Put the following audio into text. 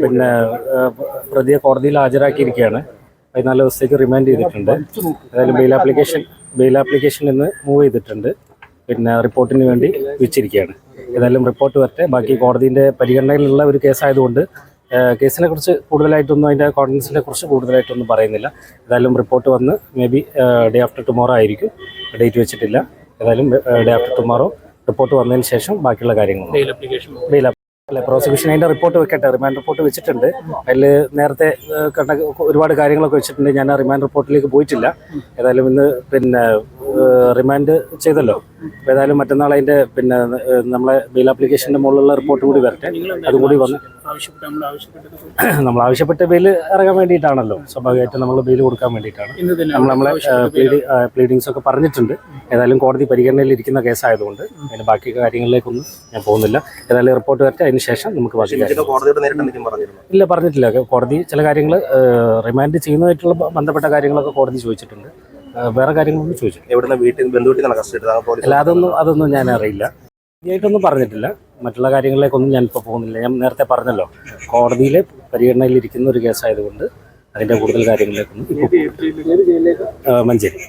പിന്നെ പ്രതിയെ കോടതിയിൽ ഹാജരാക്കിയിരിക്കുകയാണ്. 14 ദിവസത്തേക്ക് റിമാൻഡ് ചെയ്തിട്ടുണ്ട്. ഏതായാലും ബെയിൽ ആപ്ലിക്കേഷൻ ഇന്ന് മൂവ് ചെയ്തിട്ടുണ്ട്. പിന്നെ റിപ്പോർട്ടിന് വേണ്ടി വെച്ചിരിക്കുകയാണ്. ഏതായാലും റിപ്പോർട്ട് വരട്ടെ. ബാക്കി കോടതിൻ്റെ പരിഗണനയിലുള്ള ഒരു കേസായതുകൊണ്ട് കേസിനെ കുറിച്ച് കൂടുതലായിട്ടൊന്നും, അതിൻ്റെ കോൺഫിഡൻസിനെ കുറിച്ച് കൂടുതലായിട്ടൊന്നും പറയുന്നില്ല. ഏതായാലും റിപ്പോർട്ട് വന്ന് may be day after tomorrow ആയിരിക്കും. ഡേറ്റ് വെച്ചിട്ടില്ല. ഏതായാലും ഡേ ആഫ്റ്റർ ടുമോറോ റിപ്പോർട്ട് വന്നതിന് ശേഷം ബാക്കിയുള്ള കാര്യങ്ങൾ പ്രോസിക്യൂഷൻ അതിൻ്റെ റിപ്പോർട്ട് വെക്കട്ടെ. റിമാൻഡ് റിപ്പോർട്ട് വെച്ചിട്ടുണ്ട്. അതിൽ നേരത്തെ കണ്ട ഒരുപാട് കാര്യങ്ങളൊക്കെ വെച്ചിട്ടുണ്ട്. ഞാൻ ആ റിമാൻഡ് റിപ്പോർട്ടിലേക്ക് പോയിട്ടില്ല. ഏതായാലും ഇന്ന് പിന്നെ റിമാൻഡ് ചെയ്തല്ലോ. അപ്പോൾ ഏതായാലും മറ്റന്നാൾ അതിൻ്റെ പിന്നെ നമ്മളെ ബെയിൽ ആപ്ലിക്കേഷൻ്റെ മുകളിലുള്ള റിപ്പോർട്ട് കൂടി വരട്ടെ. അതും കൂടി വന്ന് നമ്മൾ ആവശ്യപ്പെട്ട ബെയിൽ ഇറങ്ങാൻ വേണ്ടിയിട്ടാണല്ലോ. സ്വാഭാവികമായിട്ടും നമ്മൾ ബെയിൽ കൊടുക്കാൻ വേണ്ടിയിട്ടാണ്. നമ്മളെ പ്ലീഡിങ്സ് ഒക്കെ പറഞ്ഞിട്ടുണ്ട്. ഏതായാലും കോടതി പരിഗണനയിൽ ഇരിക്കുന്ന കേസായതുകൊണ്ട് അതിൻ്റെ ബാക്കി കാര്യങ്ങളിലേക്കൊന്നും ഞാൻ പോകുന്നില്ല. ഏതായാലും റിപ്പോർട്ട് വരട്ടെ. അതിന് ശേഷം നമുക്ക് ഇല്ല, പറഞ്ഞിട്ടില്ല. കോടതി ചില കാര്യങ്ങൾ റിമാൻഡ് ചെയ്യുന്നതായിട്ടുള്ള ബന്ധപ്പെട്ട കാര്യങ്ങളൊക്കെ കോടതി ചോദിച്ചിട്ടുണ്ട്. വേറെ കാര്യങ്ങളൊന്നും ചോദിച്ചിട്ടില്ല. അല്ല, അതൊന്നും ഞാൻ അറിയില്ല. ആയിട്ടൊന്നും പറഞ്ഞിട്ടില്ല. മറ്റുള്ള കാര്യങ്ങളിലേക്കൊന്നും ഞാൻ ഇപ്പോൾ പോകുന്നില്ല. ഞാൻ നേരത്തെ പറഞ്ഞല്ലോ, കോടതിയിൽ പരിഗണനയിലിരിക്കുന്ന ഒരു കേസായതുകൊണ്ട് അതിൻ്റെ കൂടുതൽ കാര്യങ്ങളിലേക്കൊന്നും ഇപ്പോൾ മഞ്ചേരി